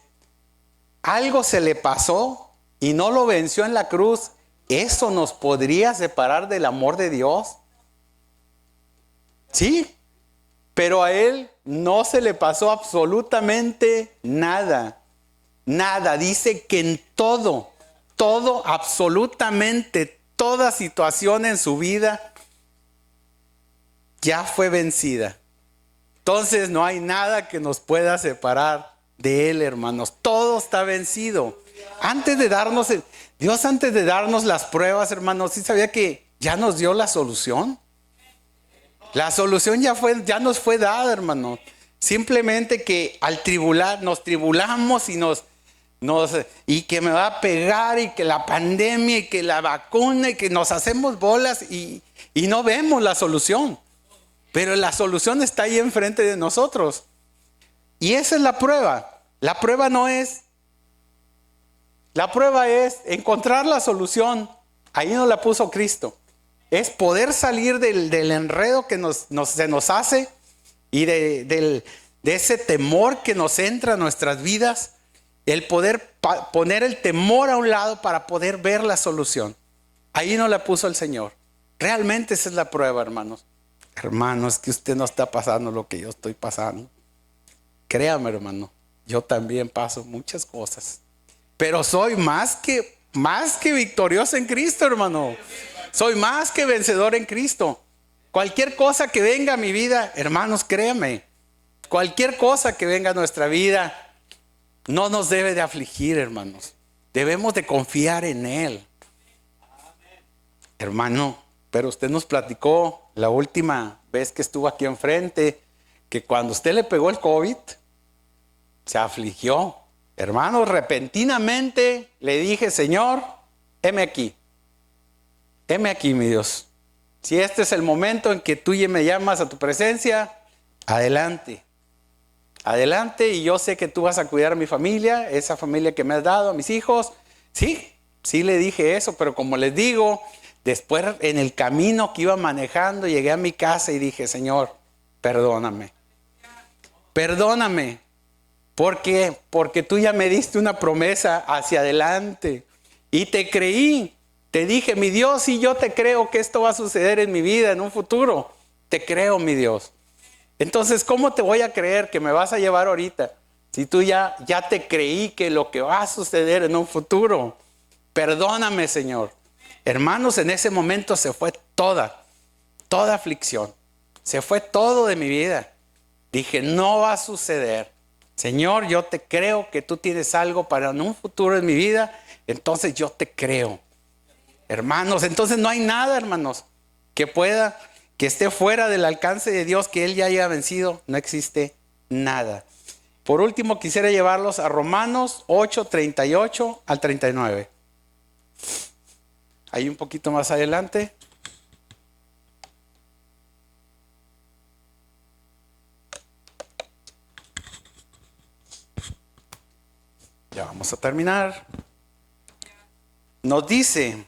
algo se le pasó y no lo venció en la cruz, ¿eso nos podría separar del amor de Dios? Sí, pero a Él no se le pasó absolutamente nada. Nada. Dice que en todo, absolutamente toda situación en su vida ya fue vencida. Entonces no hay nada que nos pueda separar de Él, hermanos. Todo está vencido. Dios antes de darnos las pruebas, hermanos, ¿sí sabía que ya nos dio la solución? La solución ya nos fue dada, hermanos. Simplemente que nos tribulamos y que me va a pegar y que la pandemia y que la vacuna y que nos hacemos bolas y no vemos la solución. Pero la solución está ahí enfrente de nosotros. Y esa es la prueba. La prueba es encontrar la solución. Ahí nos la puso Cristo. Es poder salir del enredo que se nos hace y de ese temor que nos entra a nuestras vidas. El poder poner el temor a un lado para poder ver la solución. Ahí nos la puso el Señor. Realmente esa es la prueba, hermanos. Hermanos, que usted no está pasando lo que yo estoy pasando. Créame, hermano, yo también paso muchas cosas. Pero soy más que victorioso en Cristo, hermano. Soy más que vencedor en Cristo. Cualquier cosa que venga a mi vida, hermanos, créame. Cualquier cosa que venga a nuestra vida no nos debe de afligir, hermanos. Debemos de confiar en Él. Hermano, pero usted nos platicó la última vez que estuvo aquí enfrente que cuando usted le pegó el COVID, se afligió. Hermano, repentinamente le dije, Señor, heme aquí, mi Dios. Si este es el momento en que tú me llamas a tu presencia, adelante. Adelante, y yo sé que tú vas a cuidar a mi familia, esa familia que me has dado, a mis hijos. Sí le dije eso, pero como les digo, después en el camino que iba manejando, llegué a mi casa y dije, Señor, perdóname. Perdóname. ¿Por qué? Porque tú ya me diste una promesa hacia adelante. Y te creí. Te dije, mi Dios, si yo te creo que esto va a suceder en mi vida, en un futuro. Te creo, mi Dios. Entonces, ¿cómo te voy a creer que me vas a llevar ahorita? Si tú ya te creí que lo que va a suceder en un futuro. Perdóname, Señor. Hermanos, en ese momento se fue toda aflicción. Se fue todo de mi vida. Dije, no va a suceder. Señor, yo te creo que tú tienes algo para un futuro en mi vida. Entonces yo te creo. Hermanos, entonces no hay nada, hermanos, que esté fuera del alcance de Dios, que Él ya haya vencido. No existe nada. Por último, quisiera llevarlos a Romanos 8, 38 al 39. Ahí un poquito más adelante. Ya vamos a terminar. Nos dice,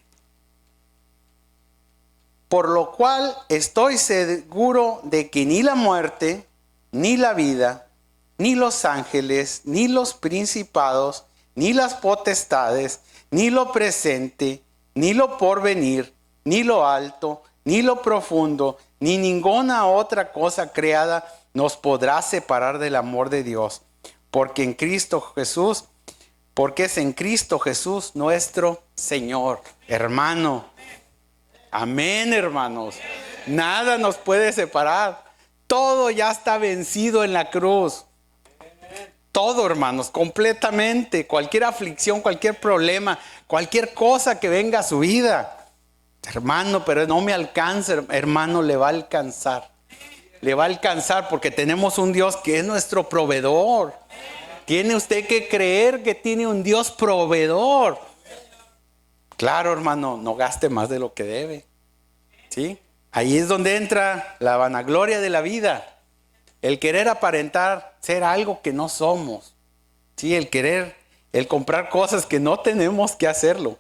por lo cual estoy seguro de que ni la muerte, ni la vida, ni los ángeles, ni los principados, ni las potestades, ni lo presente, ni lo porvenir, ni lo alto, ni lo profundo, ni ninguna otra cosa creada nos podrá separar del amor de Dios. Porque es en Cristo Jesús nuestro Señor. Hermano, amén, hermanos. Nada nos puede separar. Todo ya está vencido en la cruz. Todo, hermanos, completamente. Cualquier aflicción, cualquier problema, cualquier cosa que venga a su vida. Hermano, pero no me alcanza, hermano, le va a alcanzar. Le va a alcanzar porque tenemos un Dios que es nuestro proveedor. Tiene usted que creer que tiene un Dios proveedor. Claro, hermano, no gaste más de lo que debe. ¿Sí? Ahí es donde entra la vanagloria de la vida. El querer aparentar ser algo que no somos. ¿Sí? El comprar cosas que no tenemos que hacerlo.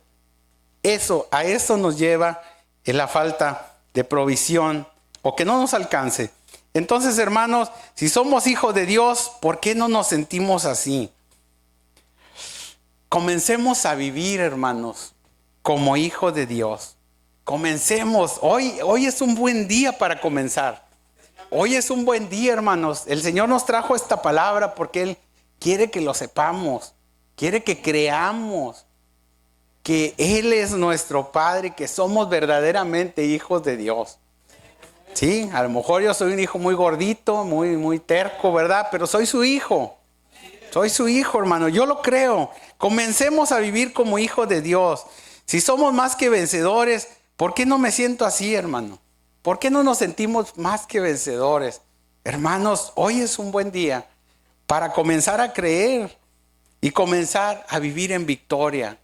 A eso nos lleva en la falta de provisión o que no nos alcance. Entonces, hermanos, si somos hijos de Dios, ¿por qué no nos sentimos así? Comencemos a vivir, hermanos, como hijos de Dios. Comencemos. Hoy es un buen día para comenzar. Hoy es un buen día, hermanos. El Señor nos trajo esta palabra porque Él quiere que lo sepamos. Quiere que creamos que Él es nuestro Padre, que somos verdaderamente hijos de Dios. Sí, a lo mejor yo soy un hijo muy gordito, muy terco, ¿verdad? Pero soy su hijo. Soy su hijo, hermano. Yo lo creo. Comencemos a vivir como hijos de Dios. Si somos más que vencedores, ¿por qué no me siento así, hermano? ¿Por qué no nos sentimos más que vencedores? Hermanos, hoy es un buen día para comenzar a creer y comenzar a vivir en victoria.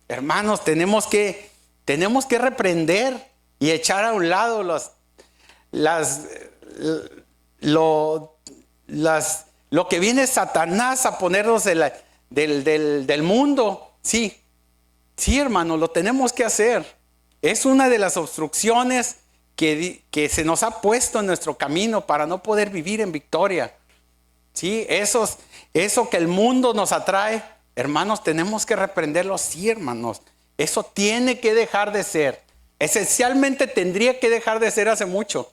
Hermanos, tenemos que reprender y echar a un lado lo que viene Satanás a ponernos del mundo. Sí, hermano, lo tenemos que hacer. Es una de las obstrucciones que se nos ha puesto en nuestro camino para no poder vivir en victoria. Sí, eso que el mundo nos atrae, hermanos, tenemos que reprenderlo. Sí, hermanos, eso tiene que dejar de ser. Esencialmente tendría que dejar de ser hace mucho.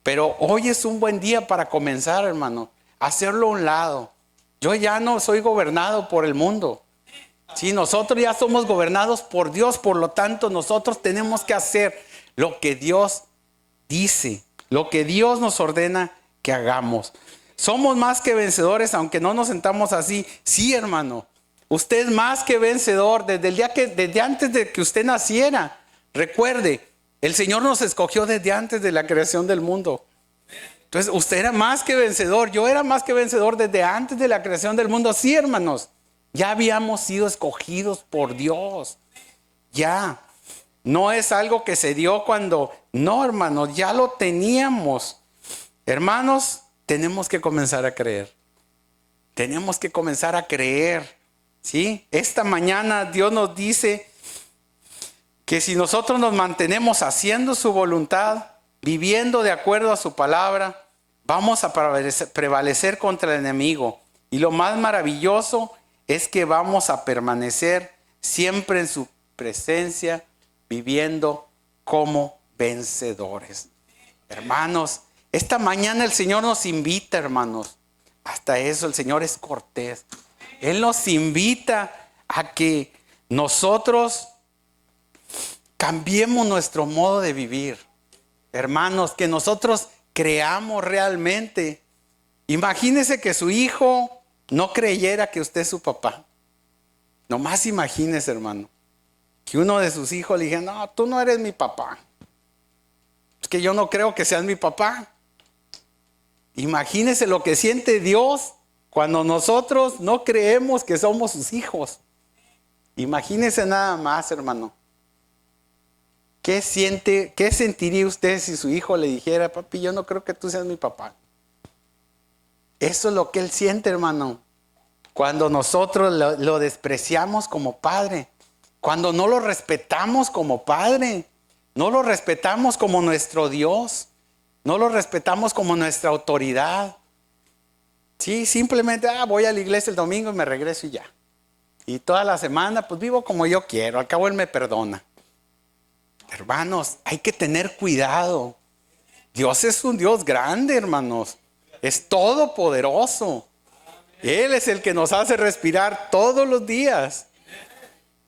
Pero hoy es un buen día para comenzar, hermano, a hacerlo a un lado. Yo ya no soy gobernado por el mundo. Sí, nosotros ya somos gobernados por Dios, por lo tanto nosotros tenemos que hacer lo que Dios dice, lo que Dios nos ordena que hagamos. Somos más que vencedores, aunque no nos sentamos así. Sí, hermano, usted es más que vencedor desde antes de que usted naciera. Recuerde, el Señor nos escogió desde antes de la creación del mundo. Entonces, usted era más que vencedor. Yo era más que vencedor desde antes de la creación del mundo. Sí, hermanos, ya habíamos sido escogidos por Dios. Ya. No es algo que se dio cuando... No, hermanos, ya lo teníamos. Hermanos, tenemos que comenzar a creer. Tenemos que comenzar a creer. ¿Sí? Esta mañana Dios nos dice que si nosotros nos mantenemos haciendo su voluntad, viviendo de acuerdo a su palabra, vamos a prevalecer contra el enemigo. Y lo más maravilloso es que vamos a permanecer siempre en su presencia, viviendo como vencedores. Hermanos, esta mañana el Señor nos invita, hermanos. Hasta eso, el Señor es cortés. Él nos invita a que nosotros cambiemos nuestro modo de vivir. Hermanos, que nosotros creamos realmente. Imagínese que su hijo no creyera que usted es su papá. Nomás imagínese, hermano, que uno de sus hijos le dijera: no, tú no eres mi papá. Es que yo no creo que seas mi papá. Imagínese lo que siente Dios cuando nosotros no creemos que somos sus hijos. Imagínese nada más, hermano. ¿Qué sentiría usted si su hijo le dijera: papi, yo no creo que tú seas mi papá? Eso es lo que él siente, hermano. Cuando nosotros lo despreciamos como padre. Cuando no lo respetamos como padre. No lo respetamos como nuestro Dios. No lo respetamos como nuestra autoridad. Sí, simplemente voy a la iglesia el domingo y me regreso y ya. Y toda la semana pues vivo como yo quiero. Al cabo él me perdona. Hermanos, hay que tener cuidado. Dios es un Dios grande, hermanos. Es todopoderoso. Él es el que nos hace respirar todos los días.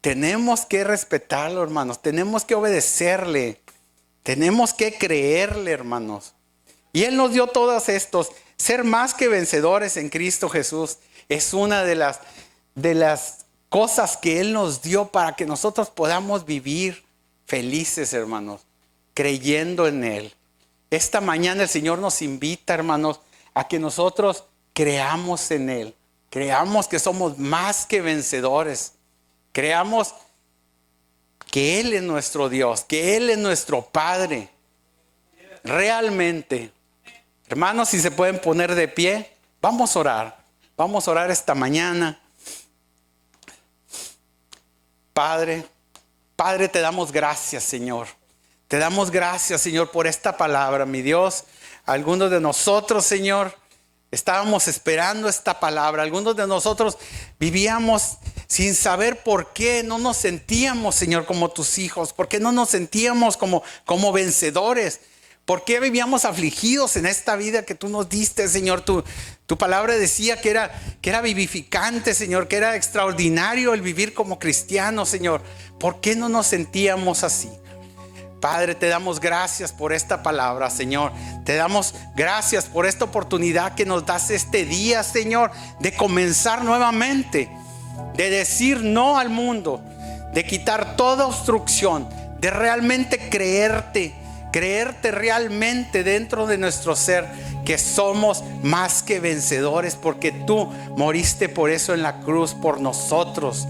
Tenemos que respetarlo, hermanos. Tenemos que obedecerle. Tenemos que creerle, hermanos. Y Él nos dio todos estos. Ser más que vencedores en Cristo Jesús es una de las cosas que Él nos dio para que nosotros podamos vivir felices, hermanos, creyendo en Él. Esta mañana el Señor nos invita, hermanos, a que nosotros creamos en Él. Creamos que somos más que vencedores. Creamos que Él es nuestro Dios, que Él es nuestro Padre. Realmente. Hermanos, si se pueden poner de pie, vamos a orar. Vamos a orar esta mañana. Padre, te damos gracias, Señor. Te damos gracias, Señor, por esta palabra, mi Dios. Algunos de nosotros, Señor, estábamos esperando esta palabra. Algunos de nosotros vivíamos sin saber por qué no nos sentíamos, Señor, como tus hijos. ¿Por qué no nos sentíamos como vencedores? ¿Por qué vivíamos afligidos en esta vida que tú nos diste, Señor? Tu palabra decía que era vivificante, Señor, que era extraordinario el vivir como cristianos, Señor. ¿Por qué no nos sentíamos así? Padre, te damos gracias por esta palabra, Señor. Te damos gracias por esta oportunidad que nos das este día, Señor, de comenzar nuevamente, de decir no al mundo, de quitar toda obstrucción, de realmente creerte realmente dentro de nuestro ser, que somos más que vencedores, porque tú moriste por eso en la cruz, por nosotros.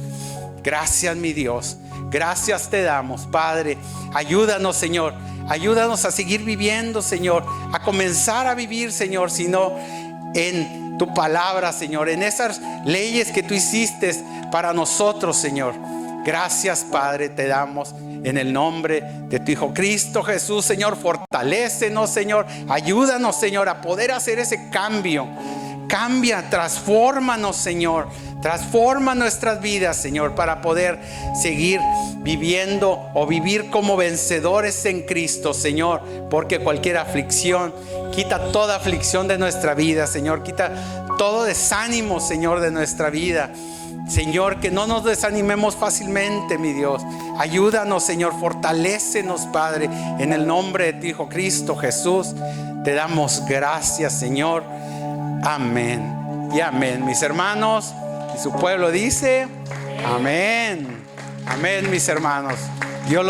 Gracias, mi Dios. Gracias te damos, Padre. Ayúdanos, Señor. Ayúdanos a seguir viviendo, Señor. A comenzar a vivir, Señor, sino en tu palabra, Señor. En esas leyes que tú hiciste para nosotros, Señor. Gracias, Padre, te damos en el nombre de tu Hijo Cristo Jesús, Señor. Fortalécenos, Señor. Ayúdanos, Señor, a poder hacer ese cambio. Cambia, transfórmanos, Señor. Transforma nuestras vidas, Señor, para poder seguir viviendo o vivir como vencedores en Cristo, Señor. Porque cualquier aflicción, quita toda aflicción de nuestra vida, Señor. Quita todo desánimo, Señor, de nuestra vida. Señor, que no nos desanimemos fácilmente, mi Dios. Ayúdanos, Señor, fortalécenos, Padre, en el nombre de tu Hijo Cristo Jesús. Te damos gracias, Señor. Amén y amén, mis hermanos. Y su pueblo dice amén. Amén, mis hermanos. Dios los